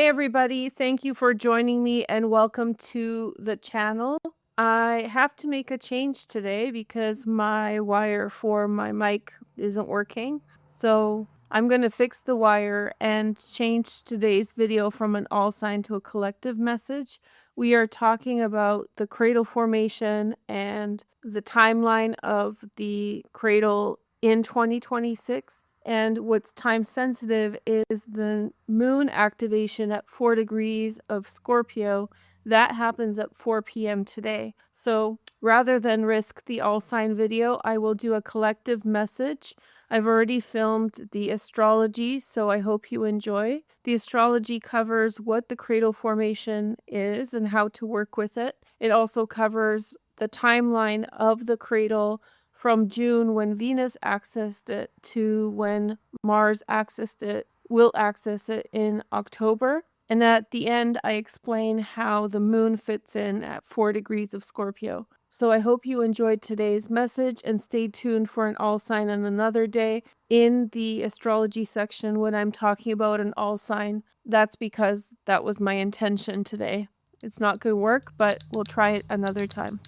everybody, thank you for joining me and welcome to the channel. I have to make a change today because my wire for my mic isn't working. So I'm going to fix the wire and change today's video from an all sign to a collective message. We are talking about the cradle formation and the timeline of the cradle in 2026. And what's time sensitive is the moon activation at 4 degrees of Scorpio. That happens at 4 p.m. today. So rather than risk the all sign video, I will do a collective message. I've already filmed the astrology, so I hope you enjoy. The astrology covers what the cradle formation is and how to work with it. It also covers the timeline of the cradle from June when Venus accessed it to when Mars accessed it, will access it in October. And at the end, I explain how the moon fits in at 4 degrees of Scorpio. So I hope you enjoyed today's message and stay tuned for an all sign on another day. In the astrology section, when I'm talking about an all sign, that's because that was my intention today. It's not going to work, but we'll try it another time.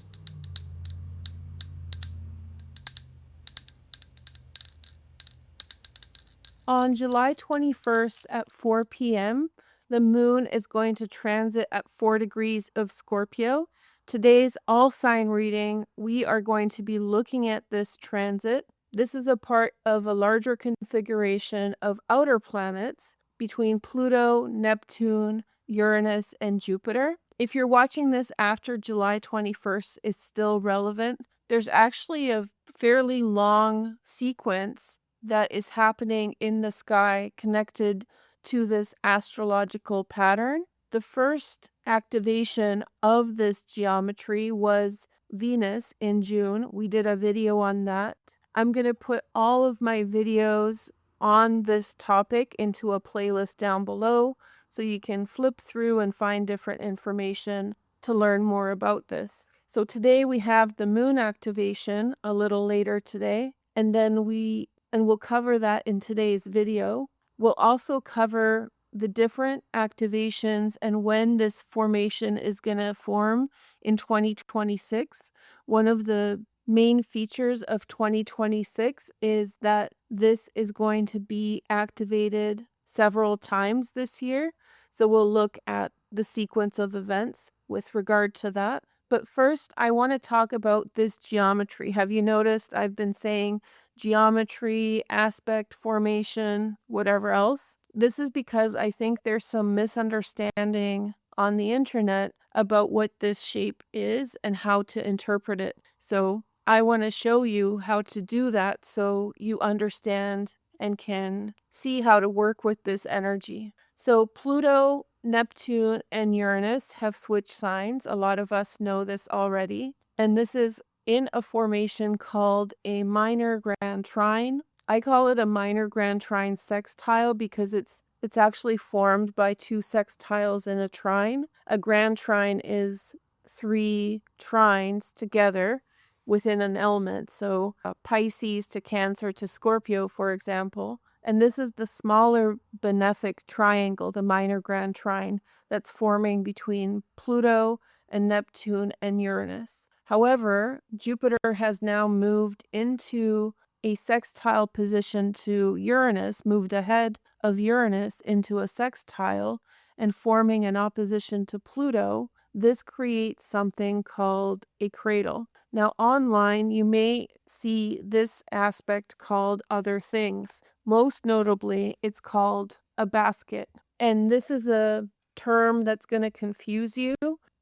On July 21st at 4 p.m., the moon is going to transit at 4 degrees of Scorpio. Today's all sign reading, we are going to be looking at this transit. This is a part of a larger configuration of outer planets between Pluto, Neptune, Uranus, and Jupiter. If you're watching this after July 21st, it's still relevant. There's actually a fairly long sequence that is happening in the sky connected to this astrological pattern. The first activation of this geometry was Venus in June. We did a video on that. I'm going to put all of my videos on this topic into a playlist down below so you can flip through and find different information to learn more about this. So today we have the moon activation a little later today, and then we'll cover that in today's video. We'll also cover the different activations and when this formation is going to form in 2026. One of the main features of 2026 is that this is going to be activated several times this year. So we'll look at the sequence of events with regard to that. But first, I want to talk about this geometry. Have you noticed I've been saying geometry, aspect, formation, whatever else? This is because I think there's some misunderstanding on the internet about what this shape is and how to interpret it. So I want to show you how to do that so you understand and can see how to work with this energy. So Pluto, Neptune, and Uranus have switched signs. A lot of us know this already. And this is in a formation called a minor grand trine. I call it a minor grand trine sextile because it's actually formed by two sextiles in a trine. A grand trine is 3 trines together within an element. So Pisces to Cancer to Scorpio, for example. And this is the smaller benefic triangle, the minor grand trine, that's forming between Pluto and Neptune and Uranus. However, Jupiter has now moved into a sextile position to Uranus, moved ahead of Uranus into a sextile and forming an opposition to Pluto. This creates something called a cradle. Now, online, you may see this aspect called other things. Most notably, it's called a basket. And this is a term that's going to confuse you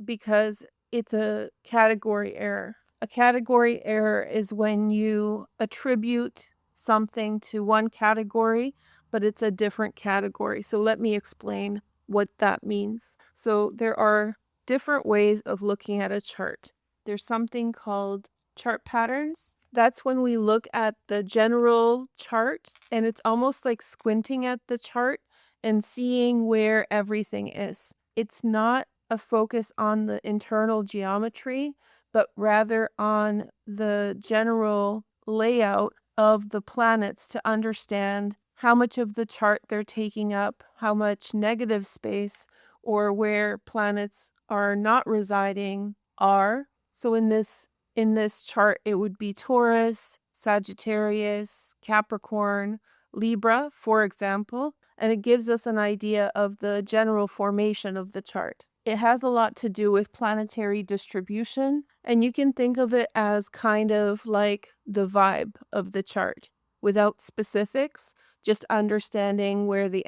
because it's a category error. A category error is when you attribute something to one category, but it's a different category. So let me explain what that means. So there are different ways of looking at a chart. There's something called chart patterns. That's when we look at the general chart and it's almost like squinting at the chart and seeing where everything is. It's not a focus on the internal geometry, but rather on the general layout of the planets to understand how much of the chart they're taking up, how much negative space, or where planets are not residing are. So in this chart, it would be Taurus, Sagittarius, Capricorn, Libra, for example, and it gives us an idea of the general formation of the chart. It has a lot to do with planetary distribution, and you can think of it as kind of like the vibe of the chart without specifics, just understanding where the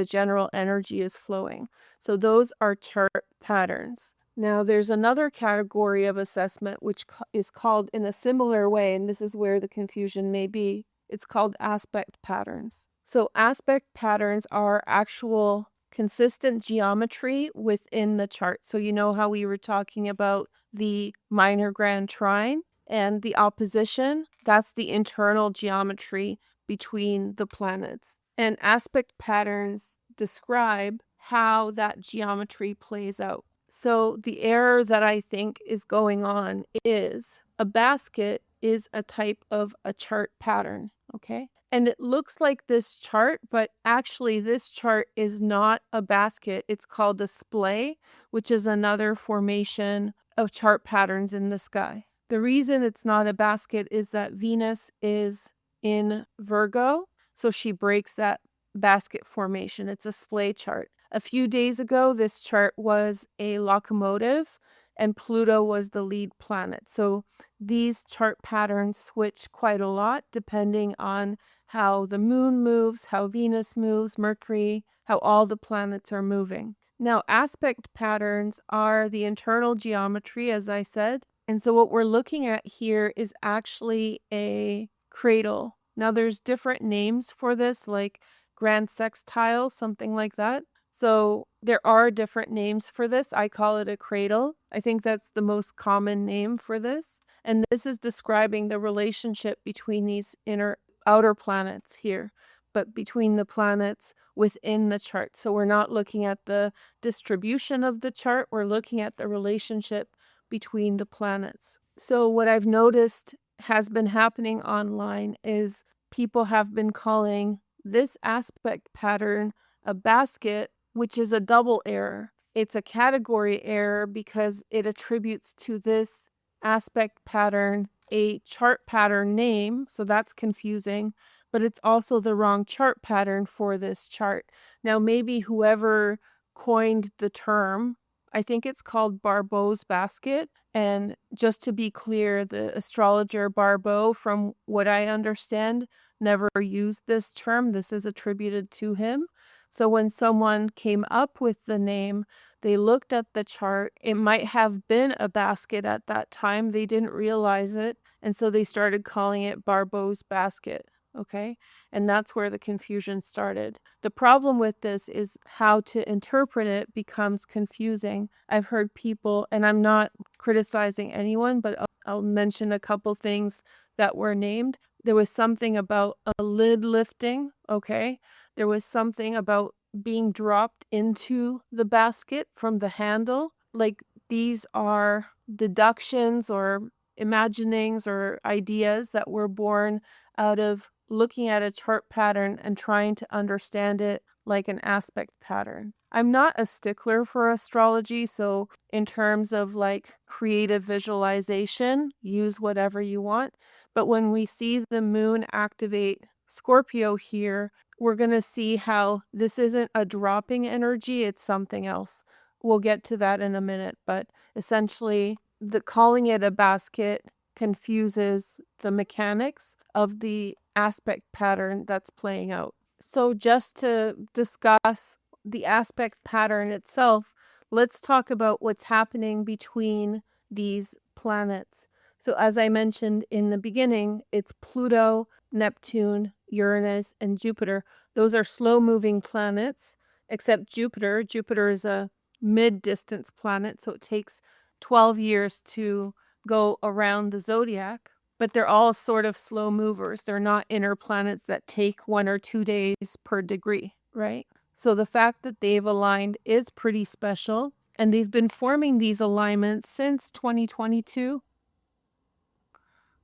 general energy is flowing. So those are chart patterns. Now, there's another category of assessment which is called in a similar way, and this is where the confusion may be. It's called aspect patterns. So aspect patterns are actual consistent geometry within the chart. So you know how we were talking about the minor grand trine and the opposition? That's the internal geometry between the planets. And aspect patterns describe how that geometry plays out. So the error that I think is going on is a basket is a type of a chart pattern, okay? And it looks like this chart, but actually this chart is not a basket. It's called a splay, which is another formation of chart patterns in the sky. The reason it's not a basket is that Venus is in Virgo, so she breaks that basket formation. It's a splay chart. A few days ago, this chart was a locomotive, and Pluto was the lead planet. So these chart patterns switch quite a lot depending on how the moon moves, how Venus moves, Mercury, how all the planets are moving. Now, aspect patterns are the internal geometry, as I said. And so what we're looking at here is actually a cradle. Now, there's different names for this, like grand sextile, something like that. So there are different names for this. I call it a cradle. I think that's the most common name for this. And this is describing the relationship between these outer planets here, but between the planets within the chart. So we're not looking at the distribution of the chart. We're looking at the relationship between the planets. So what I've noticed has been happening online is people have been calling this aspect pattern a basket, which is a double error. It's a category error because it attributes to this aspect pattern a chart pattern name, so that's confusing, but it's also the wrong chart pattern for this chart. Now, maybe whoever coined the term, I think it's called Barbault Basket, and just to be clear, the astrologer Barbault, from what I understand, never used this term. This is attributed to him. So when someone came up with the name, they looked at the chart. It might have been a basket at that time. They didn't realize it. And so they started calling it Barbault Basket. Okay. And that's where the confusion started. The problem with this is how to interpret it becomes confusing. I've heard people, and I'm not criticizing anyone, but I'll mention a couple things that were named. There was something about a lid lifting. Okay. There was something about being dropped into the basket from the handle. Like these are deductions or imaginings or ideas that were born out of looking at a chart pattern and trying to understand it like an aspect pattern. I'm not a stickler for astrology, so in terms of like creative visualization, use whatever you want. But when we see the moon activate Scorpio here, we're going to see how this isn't a dropping energy, it's something else. We'll get to that in a minute, but essentially calling it a basket confuses the mechanics of the aspect pattern that's playing out. So just to discuss the aspect pattern itself, let's talk about what's happening between these planets. So as I mentioned in the beginning, it's Pluto, Neptune, Uranus, and Jupiter. Those are slow-moving planets, except Jupiter. Jupiter is a mid-distance planet, so it takes 12 years to go around the zodiac. But they're all sort of slow movers. They're not inner planets that take 1 or 2 days per degree, right? So the fact that they've aligned is pretty special. And they've been forming these alignments since 2022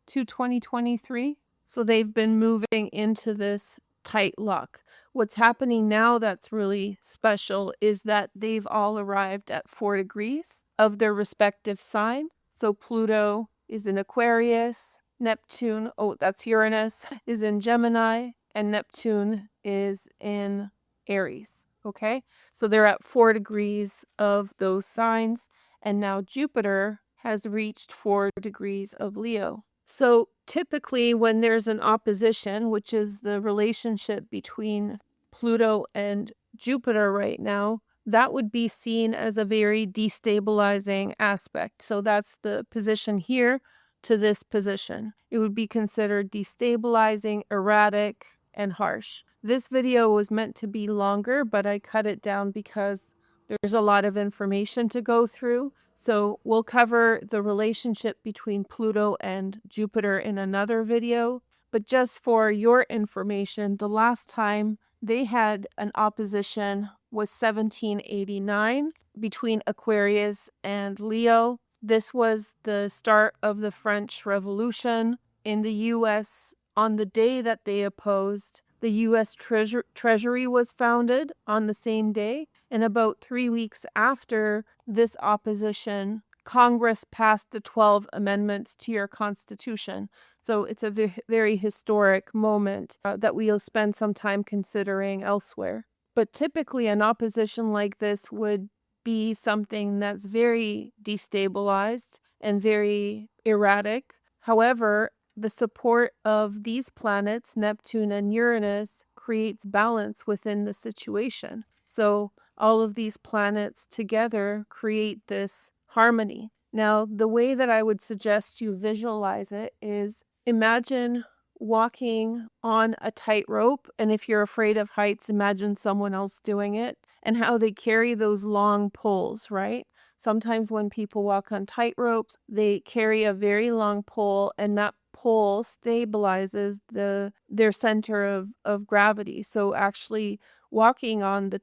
to 2023. So they've been moving into this tight lock. What's happening now that's really special is that they've all arrived at 4 degrees of their respective sign. So Pluto is in Aquarius, Neptune, oh, that's Uranus, is in Gemini, and Neptune is in Aries. Okay, so they're at 4 degrees of those signs, and now Jupiter has reached 4 degrees of Leo. So typically when there's an opposition, which is the relationship between Pluto and Jupiter right now, that would be seen as a very destabilizing aspect. So that's the position here to this position. It would be considered destabilizing, erratic, and harsh. This video was meant to be longer, but I cut it down because there's a lot of information to go through. So we'll cover the relationship between Pluto and Jupiter in another video. But just for your information, the last time they had an opposition was 1789 between Aquarius and Leo. This was the start of the French Revolution in the U.S. On the day that they opposed, the U.S. Treasury was founded on the same day. And about 3 weeks after this opposition, Congress passed the 12 amendments to your Constitution. So it's a very historic moment that we'll spend some time considering elsewhere. But typically an opposition like this would be something that's very destabilized and very erratic. However, the support of these planets, Neptune and Uranus, creates balance within the situation. So all of these planets together create this harmony. Now, the way that I would suggest you visualize it is imagine walking on a tightrope, and if you're afraid of heights, imagine someone else doing it and how they carry those long poles, right? Sometimes when people walk on tightropes, they carry a very long pole, and that pole stabilizes their center of gravity. So actually walking on the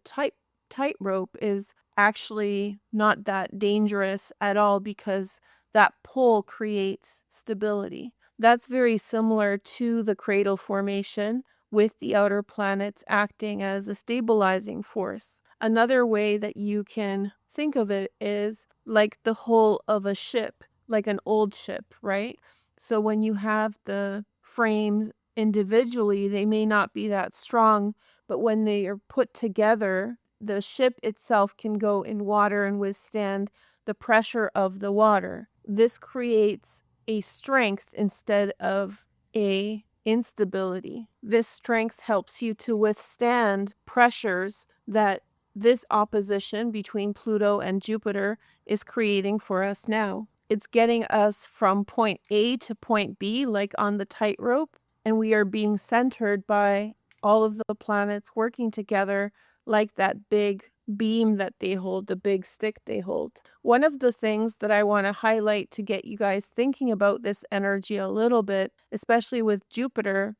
tightrope is actually not that dangerous at all because that pole creates stability. That's very similar to the cradle formation, with the outer planets acting as a stabilizing force. Another way that you can think of it is like the hull of a ship, like an old ship, right? So when you have the frames individually, they may not be that strong, but when they are put together, the ship itself can go in water and withstand the pressure of the water. This creates a strength instead of a instability. This strength helps you to withstand pressures that this opposition between Pluto and Jupiter is creating for us now. It's getting us from point A to point B, like on the tightrope, and we are being centered by all of the planets working together like that big beam that they hold, the big stick they hold. One of the things that I want to highlight to get you guys thinking about this energy a little bit, especially with Jupiter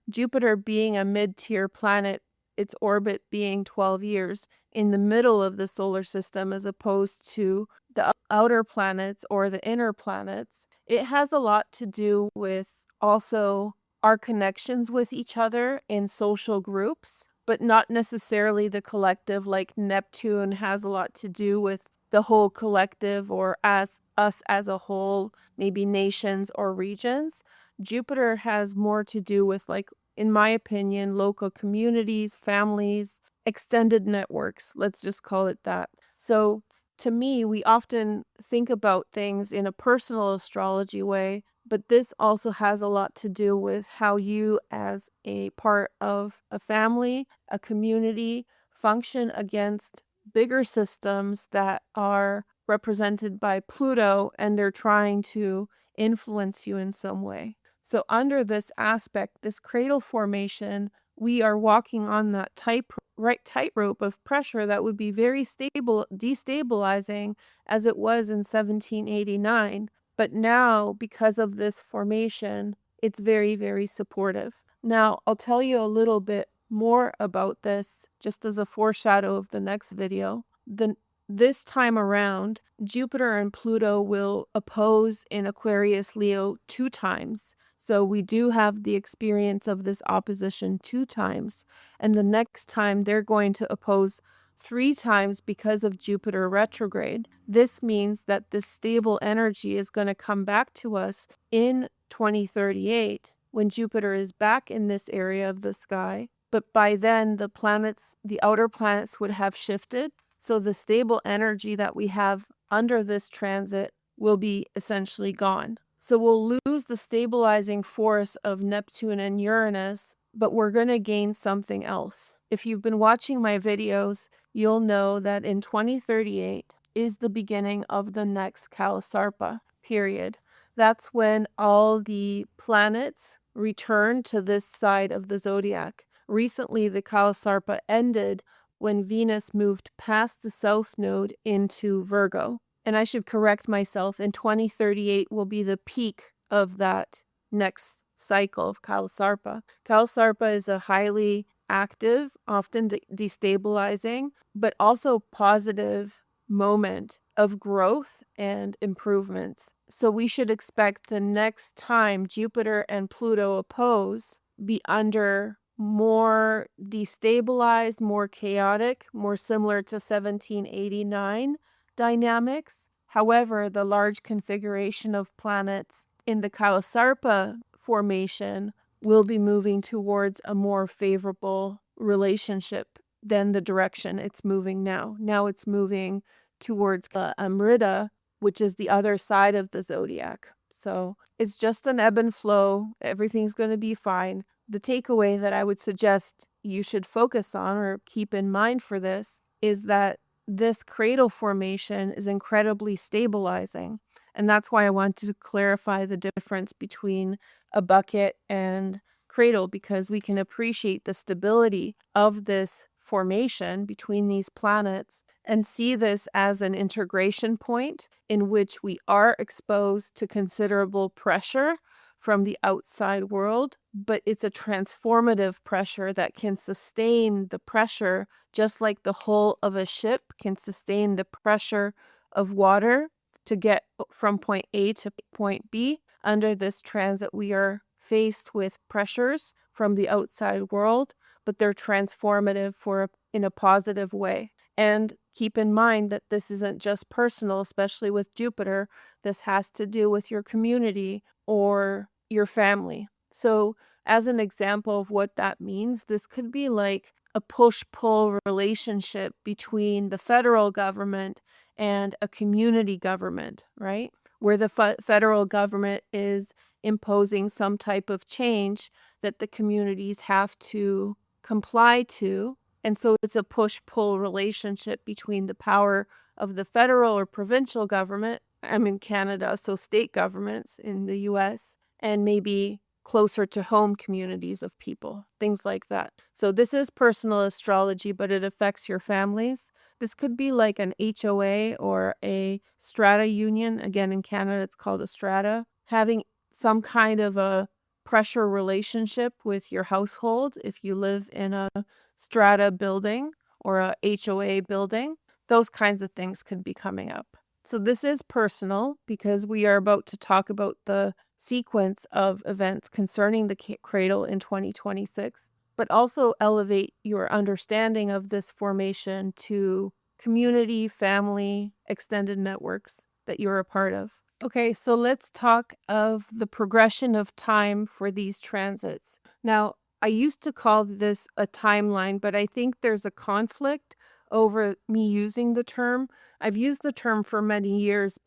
being a mid-tier planet, its orbit being 12 years in the middle of the solar system as opposed to the outer planets or the inner planets, it has a lot to do with also our connections with each other in social groups, but not necessarily the collective. Like Neptune has a lot to do with the whole collective or as us as a whole, maybe nations or regions. Jupiter has more to do with, like, in my opinion, local communities, families, extended networks. Let's just call it that. So to me, we often think about things in a personal astrology way, but this also has a lot to do with how you, as a part of a family, a community, function against bigger systems that are represented by Pluto, and they're trying to influence you in some way. So under this aspect, this cradle formation, we are walking on that tightrope of pressure that would be very destabilizing as it was in 1789. But now, because of this formation, it's very, very supportive. Now, I'll tell you a little bit more about this just as a foreshadow of the next video. The this time around, Jupiter and Pluto will oppose in Aquarius Leo 2 times. So we do have the experience of this opposition 2 times. And the next time they're going to oppose 3 times because of Jupiter retrograde. This means that this stable energy is going to come back to us in 2038 when Jupiter is back in this area of the sky. But by then, the outer planets would have shifted. So the stable energy that we have under this transit will be essentially gone. So we'll lose the stabilizing force of Neptune and Uranus, but we're going to gain something else. If you've been watching my videos, you'll know that in 2038 is the beginning of the next Kalasarpa period. That's when all the planets return to this side of the zodiac. Recently, the Kalasarpa ended when Venus moved past the South Node into Virgo. And I should correct myself, in 2038 will be the peak of that next cycle of Kalasarpa. Kalasarpa is a highly active, often destabilizing, but also positive moment of growth and improvements. So we should expect the next time Jupiter and Pluto oppose be under more destabilized, more chaotic, more similar to 1789 dynamics. However, the large configuration of planets in the Kalasarpa formation will be moving towards a more favorable relationship than the direction it's moving now. Now it's moving towards Amrita, which is the other side of the zodiac. So it's just an ebb and flow. Everything's going to be fine. The takeaway that I would suggest you should focus on or keep in mind for this is that this cradle formation is incredibly stabilizing. And that's why I want to clarify the difference between a bucket and cradle, because we can appreciate the stability of this formation between these planets and see this as an integration point in which we are exposed to considerable pressure from the outside world, but it's a transformative pressure that can sustain the pressure just like the hull of a ship can sustain the pressure of water to get from point A to point B. Under this transit, we are faced with pressures from the outside world, but they're transformative in a positive way. And keep in mind that this isn't just personal, especially with Jupiter. This has to do with your community or your family. So as an example of what that means, this could be like a push-pull relationship between the federal government and a community government, right? Where the federal government is imposing some type of change that the communities have to comply to. And so it's a push-pull relationship between the power of the federal or provincial government, I'm in Canada, so state governments in the US, and maybe closer to home communities of people, things like that. So this is personal astrology, but it affects your families. This could be like an HOA or a strata union. Again, in Canada, it's called a strata. Having some kind of a pressure relationship with your household if you live in a strata building or a HOA building. Those kinds of things could be coming up. So this is personal because we are about to talk about the sequence of events concerning the cradle in 2026, but also elevate your understanding of this formation to community, family, extended networks that you're a part of. Okay, so let's talk of the progression of time for these transits. Now, I used to call this a timeline, but I think there's a conflict over me using the term. I've used the term for many years,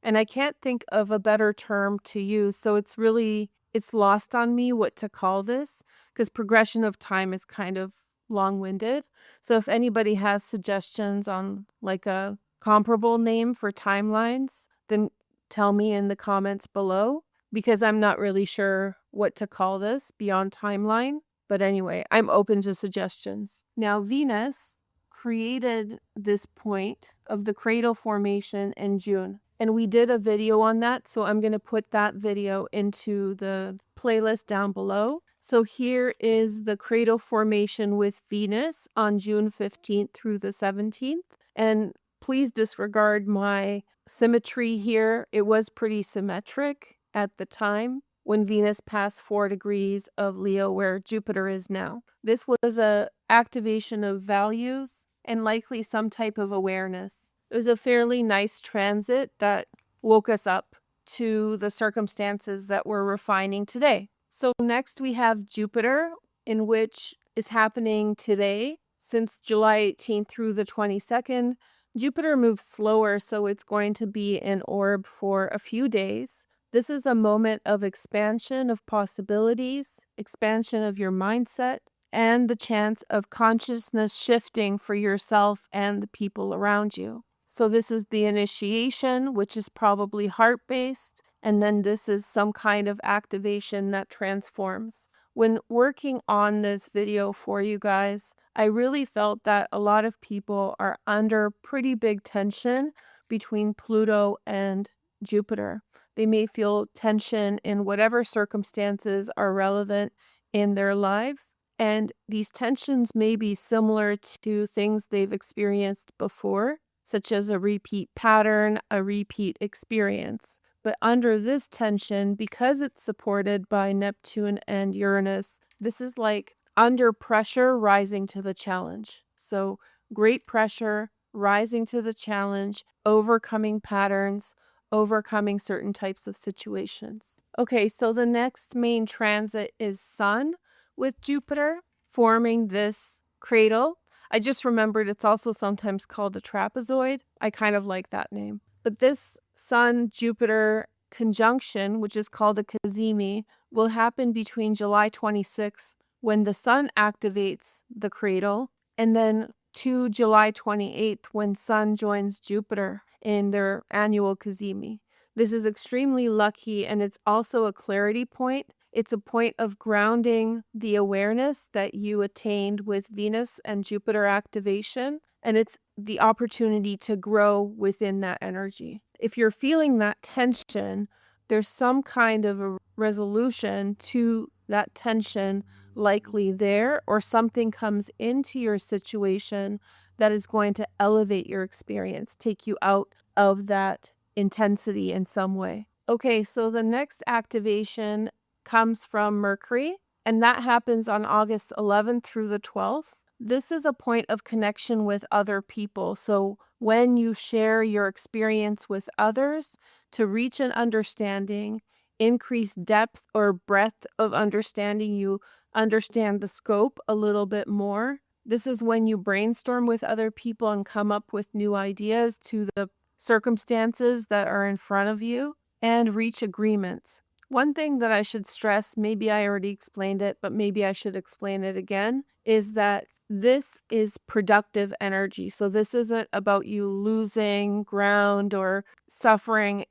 and I can't think of a better term to use. So it's lost on me what to call this because progression of time is kind of long-winded. So if anybody has suggestions on like a comparable name for timelines, then tell me in the comments below because I'm not really sure what to call this beyond timeline. But anyway, I'm open to suggestions. Now, Venus created this point of the cradle formation in June. And we did a video on that, so I'm going to put that video into the playlist down below. So here is the cradle formation with Venus on June 15th through the 17th. And please disregard my symmetry here. It was pretty symmetric at the time when Venus passed 4 degrees of Leo, where Jupiter is now. This was a activation of values and likely some type of awareness. It was a fairly nice transit that woke us up to the circumstances that we're refining today. So next we have Jupiter, in which is happening today. Since July 18th through the 22nd, Jupiter moves slower, so it's going to be in orb for a few days. This is a moment of expansion of possibilities, expansion of your mindset, and the chance of consciousness shifting for yourself and the people around you. So this is the initiation, which is probably heart-based, and then this is some kind of activation that transforms. When working on this video for you guys, I really felt that a lot of people are under pretty big tension between Pluto and Jupiter. They may feel tension in whatever circumstances are relevant in their lives, and these tensions may be similar to things they've experienced before, such as a repeat pattern, a repeat experience. But under this tension, because it's supported by Neptune and Uranus, this is like under pressure rising to the challenge. So great pressure, rising to the challenge, overcoming patterns, overcoming certain types of situations. Okay, so the next main transit is Sun with Jupiter, forming this cradle. I just remembered it's also sometimes called a trapezoid. I kind of like that name. But this Sun-Jupiter conjunction, which is called a cazimi, will happen between July 26th, when the Sun activates the cradle, and then to July 28th, when Sun joins Jupiter in their annual cazimi. This is extremely lucky, and it's also a clarity point. It's a point of grounding the awareness that you attained with Venus and Jupiter activation, and it's the opportunity to grow within that energy. If you're feeling that tension, there's some kind of a resolution to that tension likely there, or something comes into your situation that is going to elevate your experience, take you out of that intensity in some way. Okay, so the next activation comes from Mercury, and that happens on August 11th through the 12th. This is a point of connection with other people. So when you share your experience with others to reach an understanding, increase depth or breadth of understanding, you understand the scope a little bit more. This is when you brainstorm with other people and come up with new ideas to the circumstances that are in front of you and reach agreements. One thing that I should stress, maybe I already explained it, but maybe I should explain it again, is that this is productive energy. So this isn't about you losing ground or suffering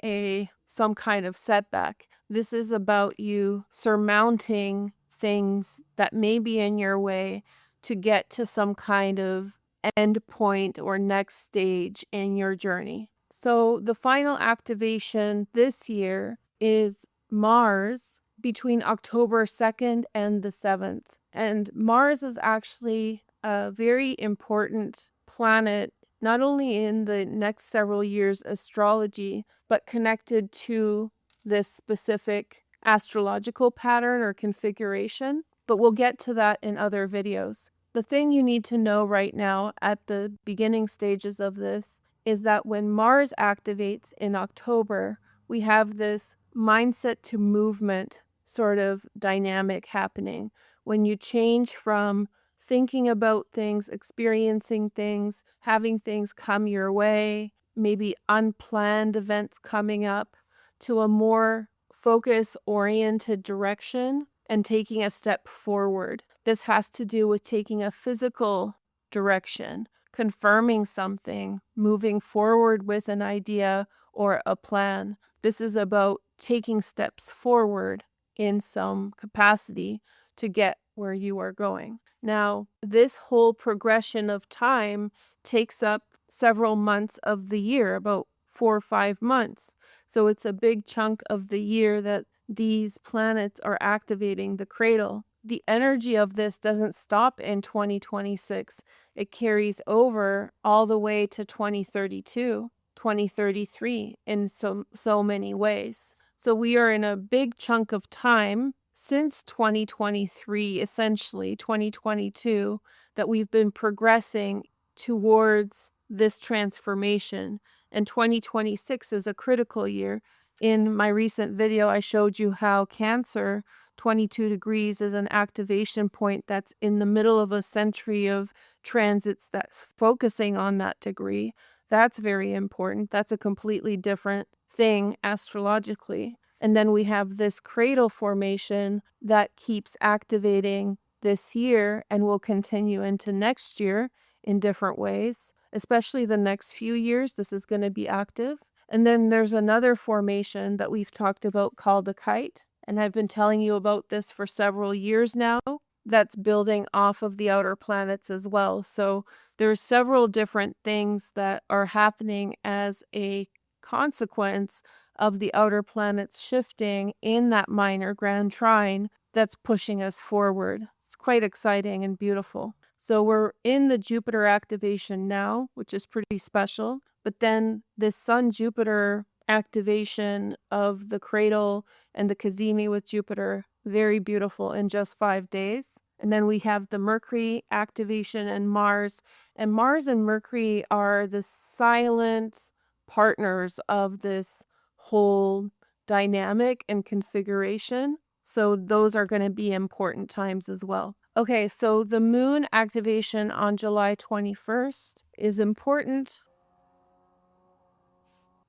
some kind of setback. This is about you surmounting things that may be in your way to get to some kind of end point or next stage in your journey. So the final activation this year is Mars between October 2nd and the 7th. And Mars is actually a very important planet, not only in the next several years' astrology, but connected to this specific astrological pattern or configuration. But we'll get to that in other videos. The thing you need to know right now at the beginning stages of this is that when Mars activates in October, we have this mindset to movement sort of dynamic happening. When you change from thinking about things, experiencing things, having things come your way, maybe unplanned events coming up, to a more focus-oriented direction and taking a step forward. This has to do with taking a physical direction, confirming something, moving forward with an idea or a plan. This is about taking steps forward in some capacity to get where you are going. Now, this whole progression of time takes up several months of the year, about 4 or 5 months. So it's a big chunk of the year that these planets are activating the cradle. the energy of this doesn't stop in 2026. It carries over all the way to 2032, 2033 in so many ways. So we are in a big chunk of time since 2023, essentially 2022, that we've been progressing towards this transformation. And 2026 is a critical year. In my recent video, I showed you how Cancer 22 degrees is an activation point that's in the middle of a century of transits that's focusing on that degree. That's very important. That's a completely different thing astrologically. And then we have this cradle formation that keeps activating this year and will continue into next year in different ways, especially the next few years. This is going to be active. And then there's another formation that we've talked about called a kite. And I've been telling you about this for several years now. That's building off of the outer planets as well. So there's several different things that are happening as a consequence of the outer planets shifting in that minor grand trine that's pushing us forward. It's quite exciting and beautiful. So we're in the Jupiter activation now, which is pretty special. But then this Sun-Jupiter activation of the cradle and the Cazimi with Jupiter, very beautiful in just 5 days. And then we have the Mercury activation and Mars. And Mars and Mercury are the silent partners of this whole dynamic and configuration. So those are going to be important times as well. Okay, so the moon activation on July 21st is important.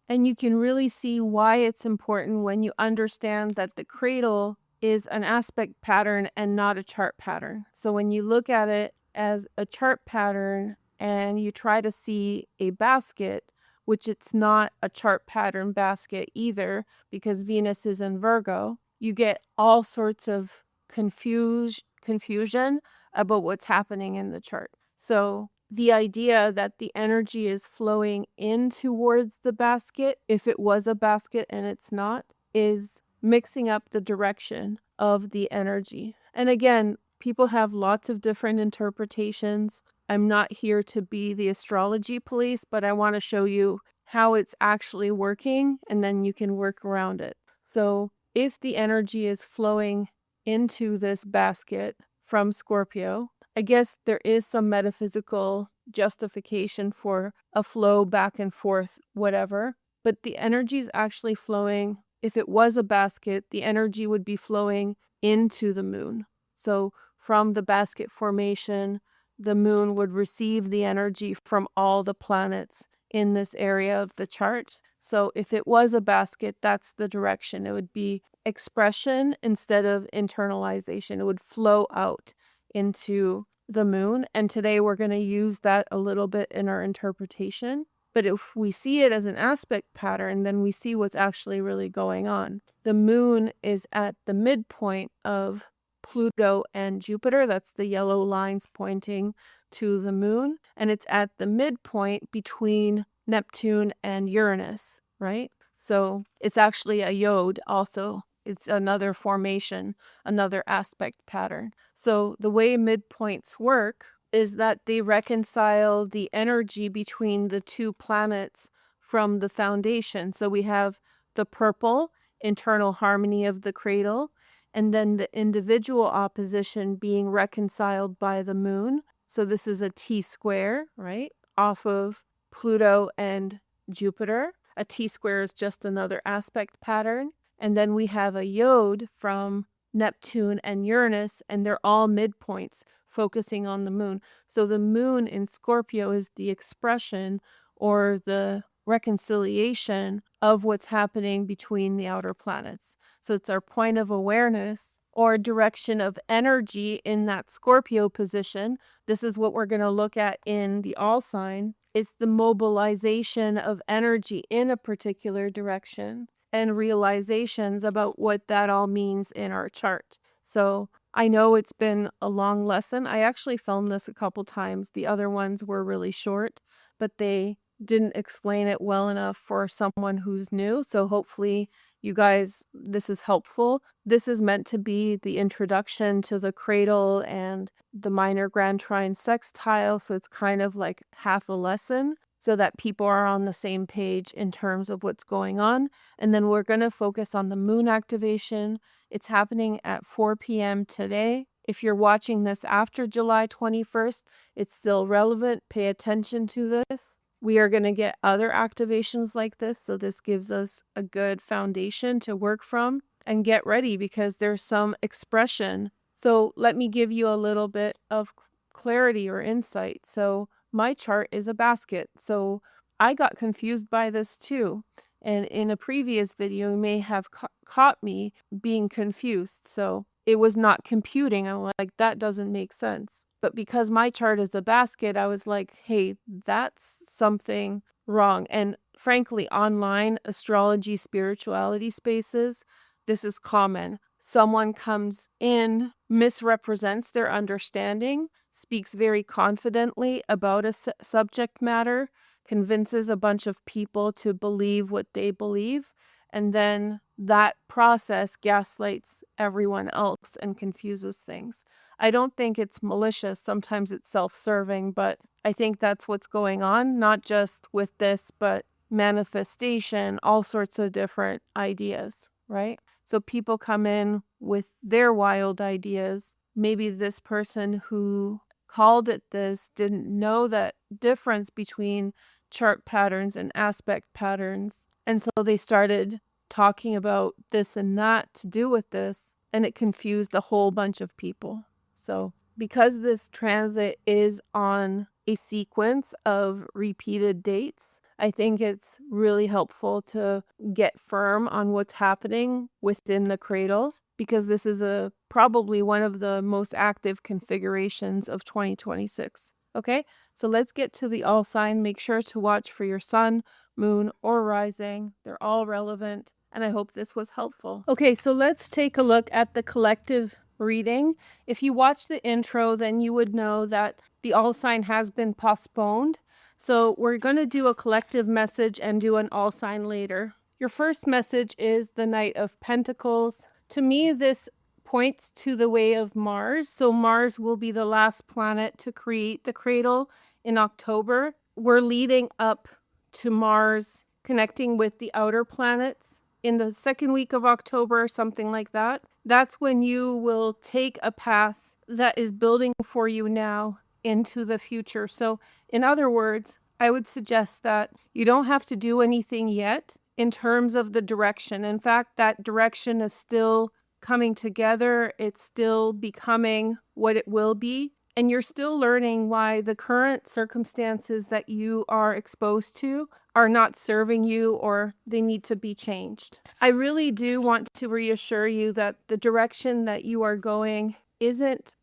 And you can really see why it's important when you understand that the cradle is an aspect pattern and not a chart pattern. So when you look at it as a chart pattern and you try to see a basket, which it's not a chart pattern basket either because Venus is in Virgo, you get all sorts of confusion about what's happening in the chart. So the idea that the energy is flowing in towards the basket, if it was a basket and it's not, is mixing up the direction of the energy. And again, people have lots of different interpretations. I'm not here to be the astrology police, but I want to show you how it's actually working, and then you can work around it. So if the energy is flowing into this basket from Scorpio, I guess there is some metaphysical justification for a flow back and forth, whatever, but the energy is actually flowing. If it was a basket, the energy would be flowing into the moon. So from the basket formation, the moon would receive the energy from all the planets in this area of the chart. So if it was a basket, that's the direction. It would be expression instead of internalization. It would flow out into the moon. And today we're going to use that a little bit in our interpretation. But if we see it as an aspect pattern, then we see what's actually really going on. The moon is at the midpoint of Pluto and Jupiter. That's the yellow lines pointing to the moon. And it's at the midpoint between Neptune and Uranus, right? So it's actually a yod also. It's another formation, another aspect pattern. So the way midpoints work is that they reconcile the energy between the two planets from the foundation. So we have the purple, internal harmony of the cradle, and then the individual opposition being reconciled by the moon. So this is a T-square, right, off of Pluto and Jupiter. A T-square is just another aspect pattern. And then we have a yod from Neptune and Uranus, and they're all midpoints focusing on the moon. So the moon in Scorpio is the expression or the reconciliation of what's happening between the outer planets. So it's our point of awareness or direction of energy in that Scorpio position. This is what we're going to look at in the all sign. It's the mobilization of energy in a particular direction and realizations about what that all means in our chart. So I know it's been a long lesson. I actually filmed this a couple times. The other ones were really short, but they didn't explain it well enough for someone who's new. So hopefully you guys, this is helpful. This is meant to be the introduction to the cradle and the minor grand trine sextile, so it's kind of like half a lesson so that people are on the same page in terms of what's going on. And then we're going to focus on the moon activation. It's happening at 4 p.m. today. If you're watching this after July 21st, it's still relevant. Pay attention to this. We are going to get other activations like this, so this gives us a good foundation to work from and get ready because there's some expression. So let me give you a little bit of clarity or insight. So my chart is a basket, so I got confused by this too. And in a previous video, you may have caught me being confused. So it was not computing. I'm like, that doesn't make sense. But because my chart is a basket, I was like, hey, that's something wrong. And frankly, online astrology, spirituality spaces, this is common. Someone comes in, misrepresents their understanding, speaks very confidently about a subject matter, convinces a bunch of people to believe what they believe, and then that process gaslights everyone else and confuses things. I don't think it's malicious. Sometimes it's self-serving, but I think that's what's going on, not just with this, but manifestation, all sorts of different ideas, right? So people come in with their wild ideas. Maybe this person who called it this didn't know that difference between chart patterns and aspect patterns. And so they started talking about this and that to do with this, and it confused a whole bunch of people. So because this transit is on a sequence of repeated dates, I think it's really helpful to get firm on what's happening within the cradle, because this is probably one of the most active configurations of 2026. Okay, so let's get to the all sign. Make sure to watch for your sun, moon, or rising. They're all relevant, and I hope this was helpful. Okay, so let's take a look at the collective reading. If you watched the intro, then you would know that the all sign has been postponed. So we're going to do a collective message and do an all sign later. Your first message is the Knight of Pentacles. To me, this points to the way of Mars. So Mars will be the last planet to create the cradle in October. We're leading up to Mars connecting with the outer planets in the second week of October, something like that. That's when you will take a path that is building for you now into the future. So in other words, I would suggest that you don't have to do anything yet in terms of the direction. In fact, that direction is still coming together. It's still becoming what it will be. And you're still learning why the current circumstances that you are exposed to are not serving you or they need to be changed. I really do want to reassure you that the direction that you are going isn't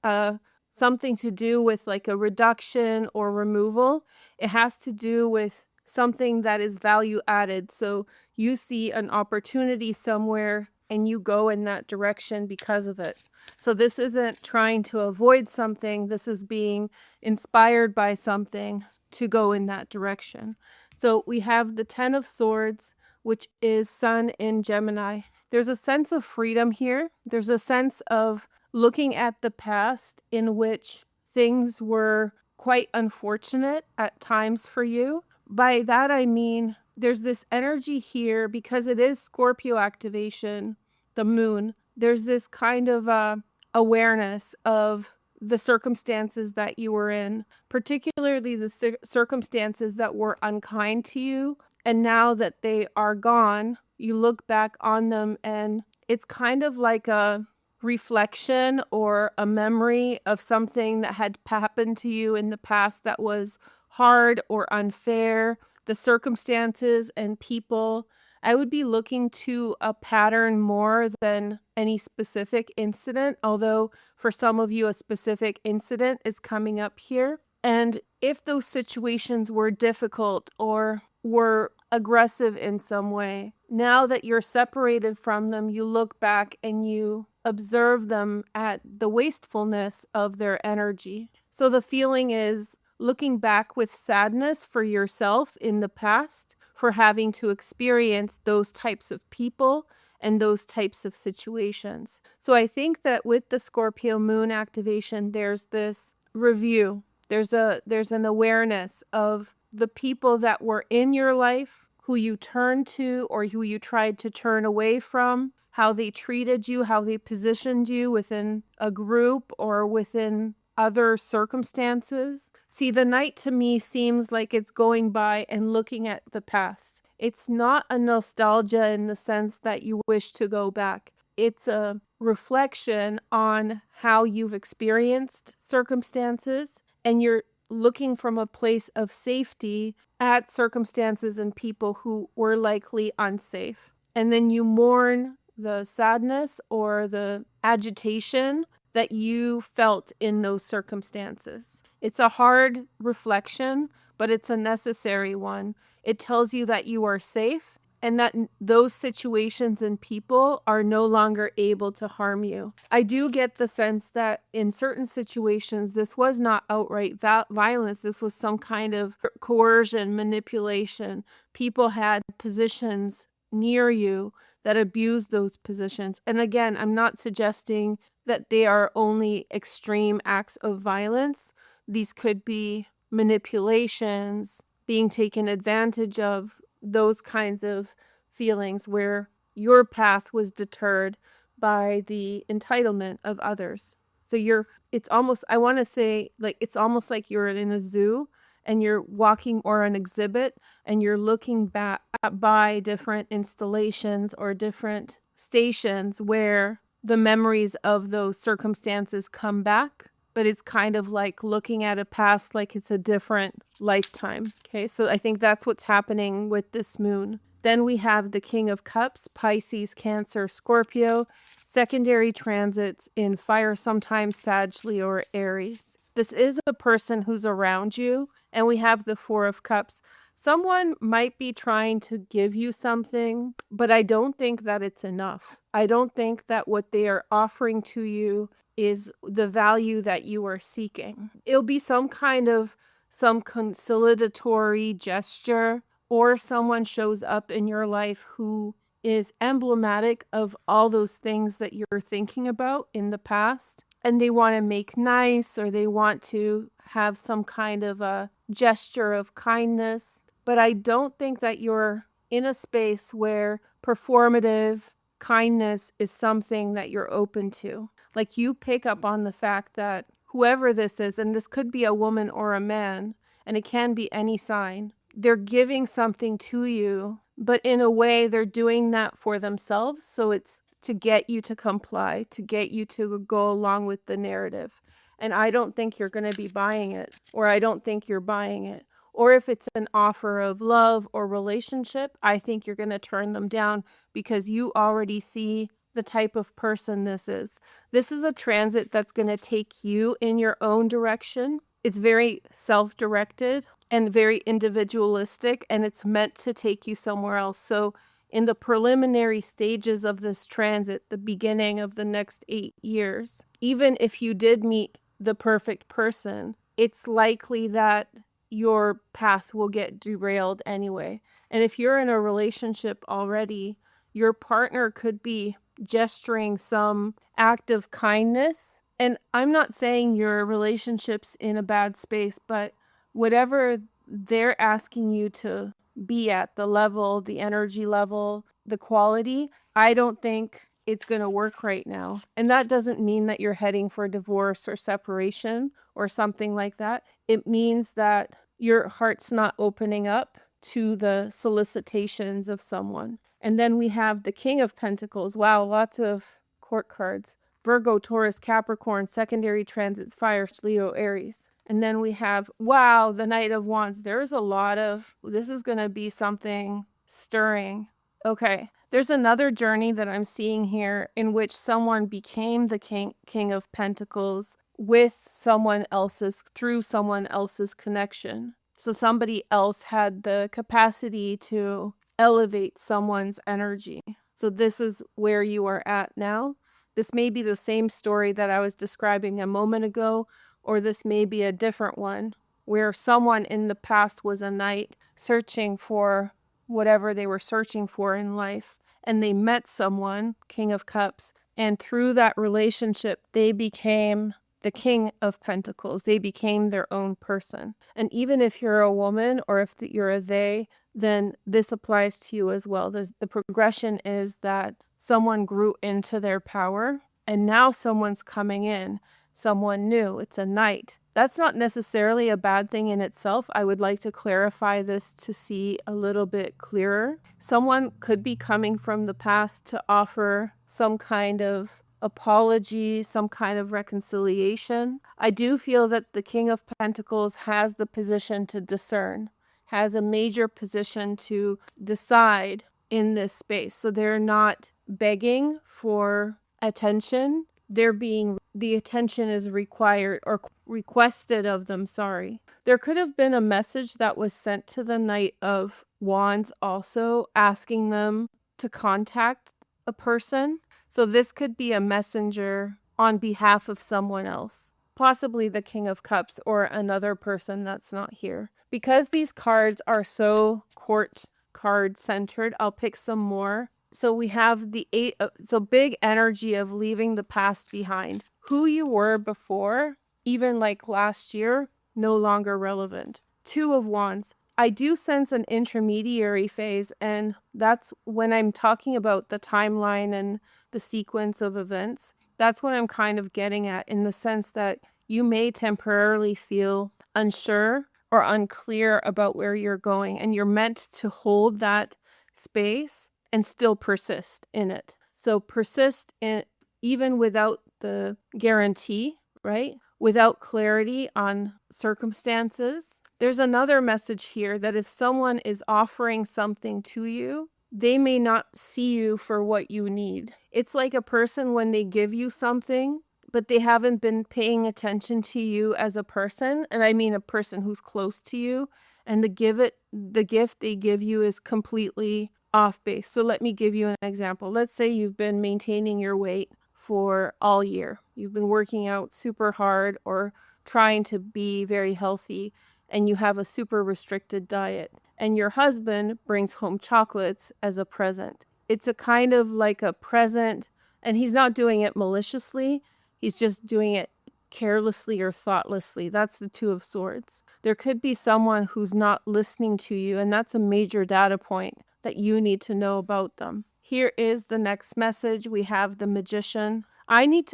something to do with like a reduction or removal. It has to do with something that is value added. So you see an opportunity somewhere and you go in that direction because of it. So this isn't trying to avoid something. This is being inspired by something to go in that direction. So we have the 10 of Swords, which is Sun in Gemini. There's a sense of freedom here. There's a sense of looking at the past in which things were quite unfortunate at times for you. By that I mean there's this energy here because it is Scorpio activation, the moon. There's this kind of awareness of the circumstances that you were in, particularly the circumstances that were unkind to you. And now that they are gone, you look back on them and it's kind of like a reflection or a memory of something that had happened to you in the past that was hard or unfair, the circumstances and people. I would be looking to a pattern more than any specific incident, although for some of you a specific incident is coming up here. And if those situations were difficult or were aggressive in some way, now that you're separated from them, you look back and you observe them at the wastefulness of their energy. So the feeling is looking back with sadness for yourself in the past for having to experience those types of people and those types of situations. So I think that with the Scorpio moon activation, there's this review. There's an awareness of the people that were in your life, who you turned to or who you tried to turn away from, how they treated you, how they positioned you within a group or within other circumstances. See, the night to me seems like it's going by and looking at the past. It's not a nostalgia in the sense that you wish to go back. It's a reflection on how you've experienced circumstances, and you're looking from a place of safety at circumstances and people who were likely unsafe. And then you mourn the sadness or the agitation that you felt in those circumstances. It's a hard reflection, but it's a necessary one. It tells you that you are safe and that those situations and people are no longer able to harm you. I do get the sense that in certain situations, this was not outright violence. This was some kind of coercion, manipulation. People had positions near you that abused those positions. And again, I'm not suggesting that they are only extreme acts of violence. These could be manipulations, being taken advantage of, those kinds of feelings where your path was deterred by the entitlement of others. So it's almost, I want to say, like, it's almost like you're in a zoo and you're walking or an exhibit and you're looking back by different installations or different stations where the memories of those circumstances come back, but it's kind of like looking at a past like it's a different lifetime. Okay, so I think that's what's happening with this moon. Then we have the King of Cups, Pisces, Cancer, Scorpio, secondary transits in fire, sometimes Sag, Leo, or Aries. This is a person who's around you, and we have the Four of Cups. Someone might be trying to give you something, but I don't think that it's enough. I don't think that what they are offering to you is the value that you are seeking. It'll be some conciliatory gesture, or someone shows up in your life who is emblematic of all those things that you're thinking about in the past, and they want to make nice, or they want to have some kind of a gesture of kindness. But I don't think that you're in a space where performative kindness is something that you're open to. Like, you pick up on the fact that whoever this is, and this could be a woman or a man, and it can be any sign, they're giving something to you, but in a way they're doing that for themselves. So it's to get you to comply, to get you to go along with the narrative. And I don't think you're going to be buying it, or I don't think you're buying it. Or if it's an offer of love or relationship, I think you're going to turn them down because you already see the type of person this is. This is a transit that's going to take you in your own direction. It's very self-directed and very individualistic, and it's meant to take you somewhere else. So in the preliminary stages of this transit, the beginning of the next 8 years, even if you did meet the perfect person, it's likely that your path will get derailed anyway. And if you're in a relationship already, your partner could be gesturing some act of kindness. And I'm not saying your relationship's in a bad space, but whatever they're asking you to be at, the level, the energy level, the quality, I don't think it's going to work right now. And that doesn't mean that you're heading for divorce or separation or something like that. It means that your heart's not opening up to the solicitations of someone. And then we have the King of Pentacles. Wow, lots of court cards. Virgo, Taurus, Capricorn, secondary transits, fire, Leo, Aries. And then we have, wow, the Knight of Wands. There's a lot of, this is going to be something stirring. Okay, there's another journey that I'm seeing here in which someone became the King of Pentacles with someone else's, through someone else's connection. So somebody else had the capacity to elevate someone's energy. So this is where you are at now. This may be the same story that I was describing a moment ago, or this may be a different one where someone in the past was a knight searching for whatever they were searching for in life, and they met someone, King of Cups, and through that relationship, they became the King of Pentacles. They became their own person. And even if you're a woman or if you're a they, then this applies to you as well. The progression is that someone grew into their power and now someone's coming in, someone new. It's a knight. That's not necessarily a bad thing in itself. I would like to clarify this to see a little bit clearer. Someone could be coming from the past to offer some kind of apology, some kind of reconciliation. I do feel that the King of Pentacles has the position to discern, has a major position to decide in this space. So they're not begging for attention. The attention is required or requested of them, sorry. There could have been a message that was sent to the Knight of Wands also asking them to contact a person. So this could be a messenger on behalf of someone else, possibly the King of Cups or another person that's not here. Because these cards are so court card centered, I'll pick some more. So we have the eight, so big energy of leaving the past behind. Who you were before, even like last year, no longer relevant. Two of Wands. I do sense an intermediary phase, and that's when I'm talking about the timeline and the sequence of events. That's what I'm kind of getting at, in the sense that you may temporarily feel unsure or unclear about where you're going, and you're meant to hold that space and still persist in it. So persist in even without the guarantee, right? Without clarity on circumstances. There's another message here that if someone is offering something to you, they may not see you for what you need. It's like a person when they give you something, but they haven't been paying attention to you as a person. And I mean a person who's close to you, and the gift they give you is completely off base. So let me give you an example. Let's say you've been maintaining your weight for all year. You've been working out super hard or trying to be very healthy, and you have a super restricted diet, and your husband brings home chocolates as a present. It's a kind of like a present, and he's not doing it maliciously. He's just doing it carelessly or thoughtlessly. That's the Two of Swords. There could be someone who's not listening to you, and that's a major data point that you need to know about them. Here is the next message. We have the Magician.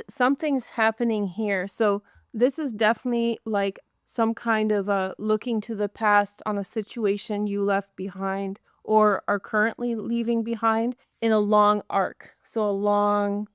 Something's happening here. So this is definitely like some kind of looking to the past on a situation you left behind or are currently leaving behind in a long arc. So a long,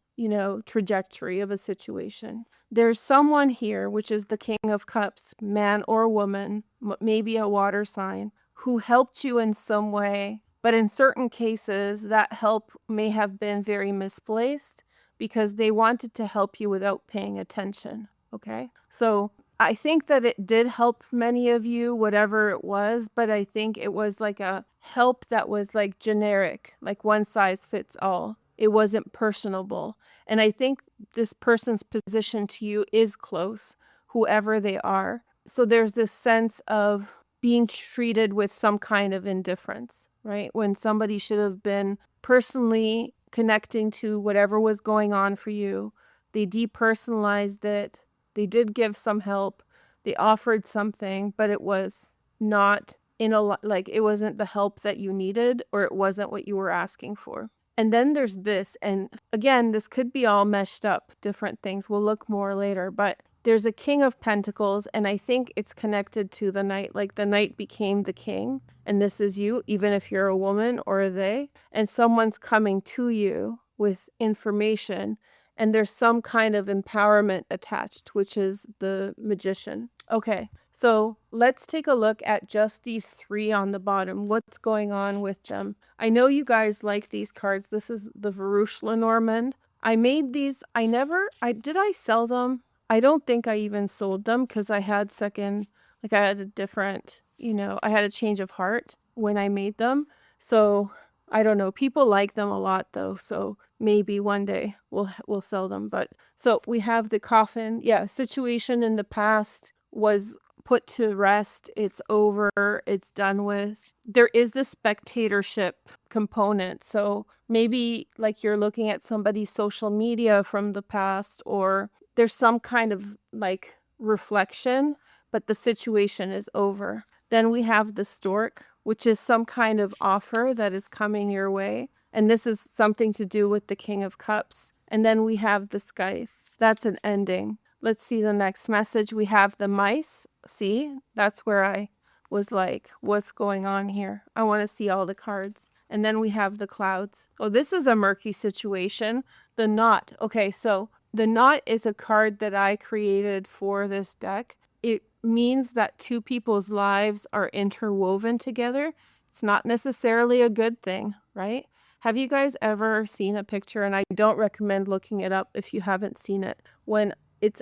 trajectory of a situation. There's someone here, which is the King of Cups, man or woman, maybe a water sign, who helped you in some way. But in certain cases, that help may have been very misplaced because they wanted to help you without paying attention. Okay? So I think that it did help many of you, whatever it was, but I think it was like a help that was like generic, like one size fits all. It wasn't personable. And I think this person's position to you is close, whoever they are. So there's this sense of being treated with some kind of indifference, right? When somebody should have been personally connecting to whatever was going on for you, they depersonalized it. They did give some help. They offered something, but it was not it wasn't the help that you needed, or it wasn't what you were asking for. And then there's this, and again, this could be all meshed up, different things. We'll look more later, but there's a King of Pentacles, and I think it's connected to the Knight, like the Knight became the king, and this is you, even if you're a woman or a they, and someone's coming to you with information, and there's some kind of empowerment attached, which is the Magician. Okay, so let's take a look at just these three on the bottom. What's going on with them? I know you guys like these cards. This is the Veroosh Lenormand. I made these. Did I sell them? I don't think I even sold them because I had a different, I had a change of heart when I made them. So I don't know. People like them a lot though. So maybe one day we'll sell them. But so we have the Coffin. Yeah, situation in the past was put to rest. It's over. It's done with. There is the spectatorship component. So maybe like you're looking at somebody's social media from the past, or there's some kind of like reflection, but the situation is over. Then we have the stork, which is some kind of offer that is coming your way. And this is something to do with the King of Cups. And then we have the scythe. That's an ending. Let's see the next message. We have the mice. See, that's where I was like, what's going on here? I want to see all the cards. And then we have the clouds. Oh, this is a murky situation. The knot. Okay, so the knot is a card that I created for this deck. It means that two people's lives are interwoven together. It's not necessarily a good thing, right? Have you guys ever seen a picture? And I don't recommend looking it up if you haven't seen it. When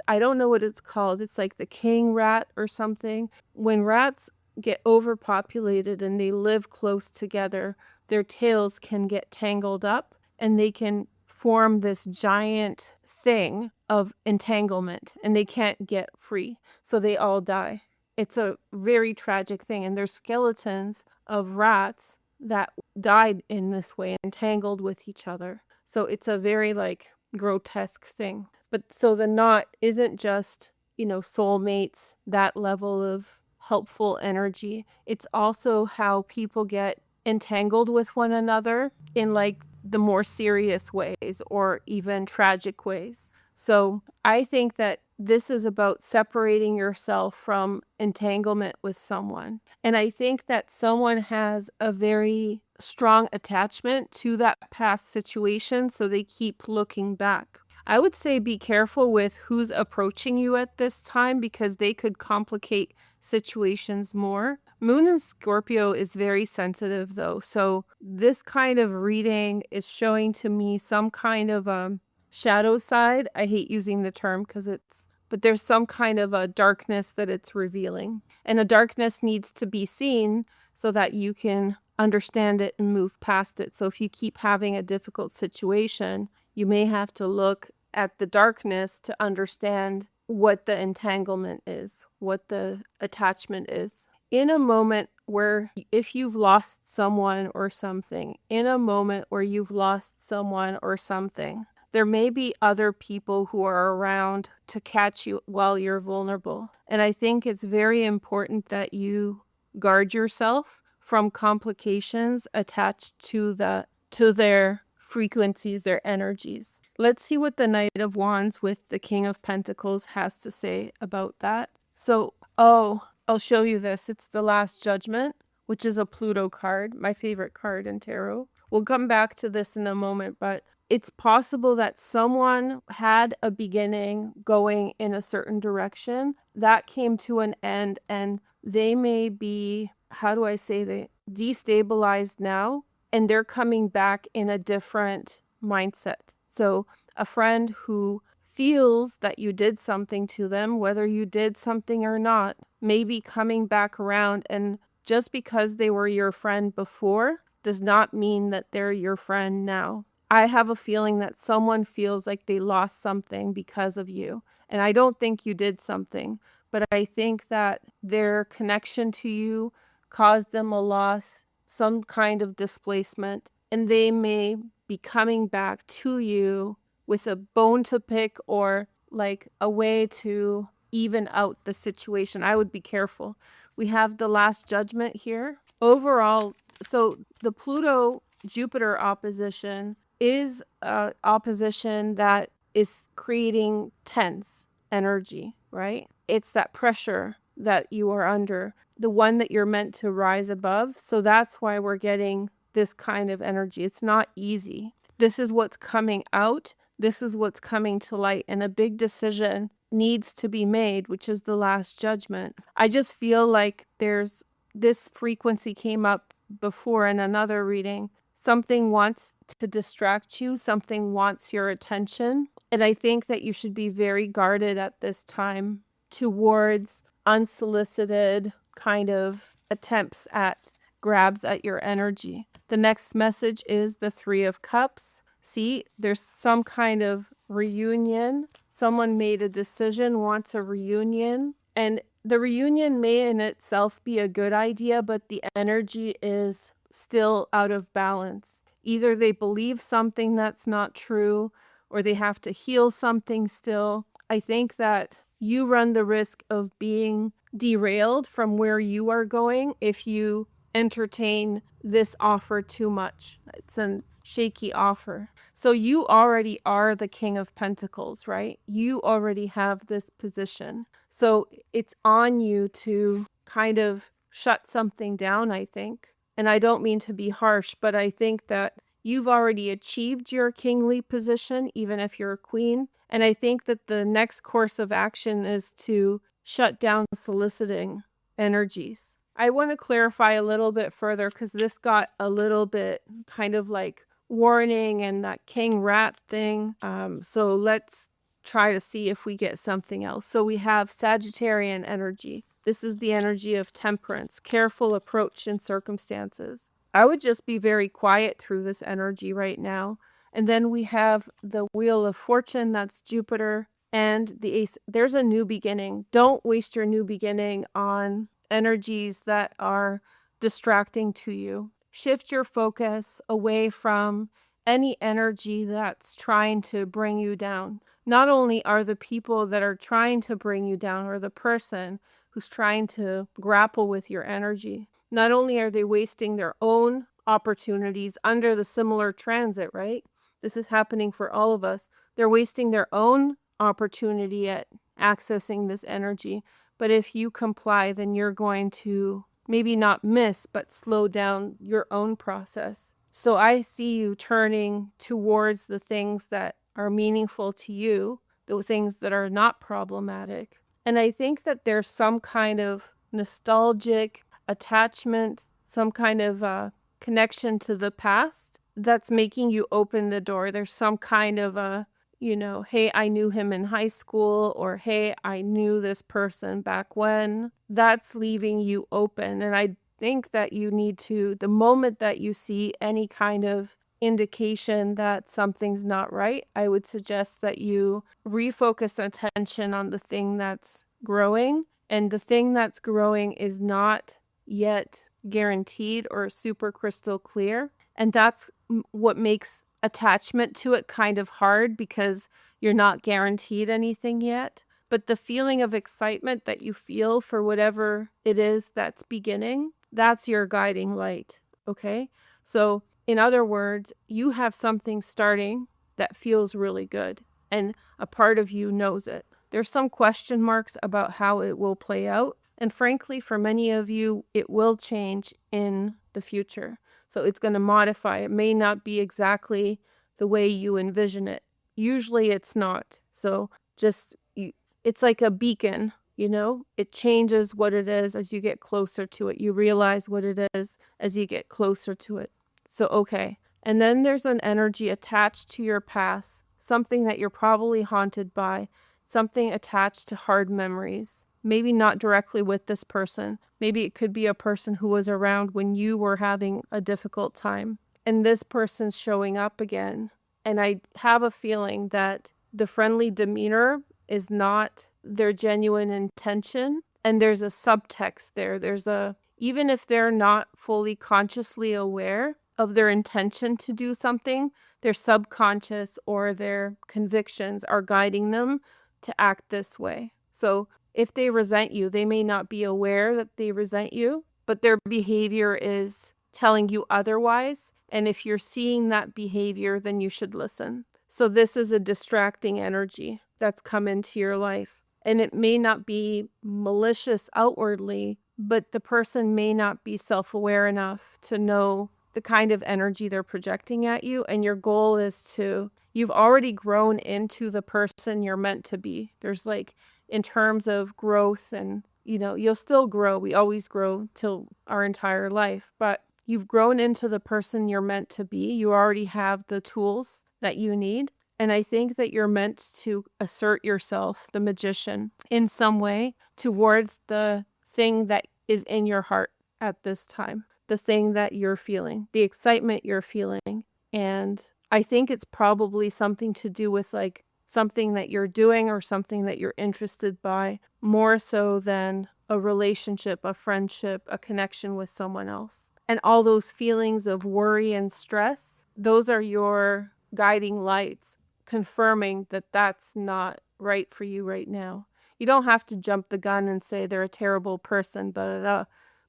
I don't know what it's called. It's like the king rat or something. When rats get overpopulated and they live close together, their tails can get tangled up and they can form this giant thing of entanglement and they can't get free. So they all die. It's a very tragic thing. And there's skeletons of rats that died in this way, entangled with each other. So it's a very like grotesque thing. But so the knot isn't just, soulmates, that level of helpful energy. It's also how people get entangled with one another in like the more serious ways or even tragic ways. So I think that this is about separating yourself from entanglement with someone. And I think that someone has a very strong attachment to that past situation, so they keep looking back. I would say be careful with who's approaching you at this time because they could complicate situations more. Moon in Scorpio is very sensitive though. So this kind of reading is showing to me some kind of shadow side. I hate using the term but there's some kind of a darkness that it's revealing. And a darkness needs to be seen so that you can understand it and move past it. So if you keep having a difficult situation, you may have to look at the darkness to understand what the entanglement is, what the attachment is. In a moment where if you've lost someone or something, there may be other people who are around to catch you while you're vulnerable. And I think it's very important that you guard yourself from complications attached to their frequencies, their energies. Let's see what the Knight of Wands with the King of Pentacles has to say about that. So, I'll show you this. It's the Last Judgment, which is a Pluto card, my favorite card in tarot. We'll come back to this in a moment, but it's possible that someone had a beginning going in a certain direction that came to an end, and they may be, destabilized now, and they're coming back in a different mindset. So a friend who feels that you did something to them, whether you did something or not, may be coming back around, and just because they were your friend before does not mean that they're your friend now. I have a feeling that someone feels like they lost something because of you. And I don't think you did something, but I think that their connection to you caused them a loss, some kind of displacement, and they may be coming back to you with a bone to pick or like a way to even out the situation. I would be careful. We have the Last Judgment here. Overall, so the Pluto-Jupiter opposition is an opposition that is creating tense energy, right? It's that pressure that you are under, the one that you're meant to rise above. So that's why we're getting this kind of energy. It's not easy. This is what's coming out. This is what's coming to light. And a big decision needs to be made, which is the Last Judgment. I just feel like this frequency came up before in another reading. Something wants to distract you. Something wants your attention. And I think that you should be very guarded at this time towards unsolicited kind of attempts at grabs at your energy. The next message is the Three of Cups. See, there's some kind of reunion. Someone made a decision, wants a reunion. And the reunion may in itself be a good idea, but the energy is still out of balance. Either they believe something that's not true, or they have to heal something still. I think that you run the risk of being derailed from where you are going if you entertain this offer too much. It's a shaky offer. So you already are the King of Pentacles, right? You already have this position. So it's on you to kind of shut something down, I think. And I don't mean to be harsh, but I think that you've already achieved your kingly position, even if you're a queen. And I think that the next course of action is to shut down soliciting energies. I want to clarify a little bit further because this got a little bit kind of like warning and that king rat thing. So let's try to see if we get something else. So we have Sagittarian energy. This is the energy of temperance, careful approach in circumstances. I would just be very quiet through this energy right now. And then we have the Wheel of Fortune, that's Jupiter, and the Ace. There's a new beginning. Don't waste your new beginning on energies that are distracting to you. Shift your focus away from any energy that's trying to bring you down. Not only are the people that are trying to bring you down, or the person who's trying to grapple with your energy, not only are they wasting their own opportunities under the similar transit, right? This is happening for all of us. They're wasting their own opportunity at accessing this energy. But if you comply, then you're going to maybe not miss, but slow down your own process. So I see you turning towards the things that are meaningful to you, the things that are not problematic. And I think that there's some kind of nostalgic attachment, some kind of connection to the past that's making you open the door. There's some kind of a, hey, I knew him in high school, or hey, I knew this person back when. That's leaving you open. And I think that you need to, the moment that you see any kind of indication that something's not right, I would suggest that you refocus attention on the thing that's growing. And the thing that's growing is not yet guaranteed or super crystal clear. And that's what makes attachment to it kind of hard, because you're not guaranteed anything yet. But the feeling of excitement that you feel for whatever it is that's beginning, that's your guiding light. Okay? So, in other words, you have something starting that feels really good, and a part of you knows it. There's some question marks about how it will play out. And frankly, for many of you, it will change in the future. So it's going to modify. It may not be exactly the way you envision it. Usually it's not. So just, it's like a beacon, it changes what it is as you get closer to it. You realize what it is as you get closer to it. So, okay. And then there's an energy attached to your past, something that you're probably haunted by, something attached to hard memories. Maybe not directly with this person. Maybe it could be a person who was around when you were having a difficult time. And this person's showing up again. And I have a feeling that the friendly demeanor is not their genuine intention. And there's a subtext there. Even if they're not fully consciously aware of their intention to do something, their subconscious or their convictions are guiding them to act this way. So if they resent you, they may not be aware that they resent you, but their behavior is telling you otherwise. And if you're seeing that behavior, then you should listen. So this is a distracting energy that's come into your life. And it may not be malicious outwardly, but the person may not be self-aware enough to know the kind of energy they're projecting at you. And your goal is you've already grown into the person you're meant to be. There's in terms of growth, and you'll still grow. We always grow till our entire life, but you've grown into the person you're meant to be. You already have the tools that you need. And I think that you're meant to assert yourself, the magician, in some way towards the thing that is in your heart at this time, the thing that you're feeling, the excitement you're feeling. And I think it's probably something to do with something that you're doing or something that you're interested by, more so than a relationship, a friendship, a connection with someone else. And all those feelings of worry and stress, those are your guiding lights confirming that that's not right for you right now. You don't have to jump the gun and say they're a terrible person, but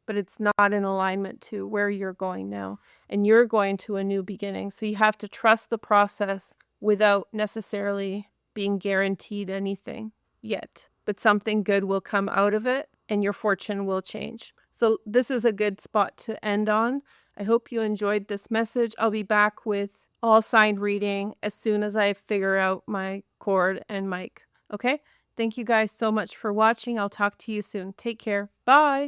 it's not in alignment to where you're going now. And you're going to a new beginning. So you have to trust the process without necessarily being guaranteed anything yet. But something good will come out of it and your fortune will change. So this is a good spot to end on. I hope you enjoyed this message. I'll be back with all sign reading as soon as I figure out my cord and mic. Okay? Thank you guys so much for watching. I'll talk to you soon. Take care. Bye.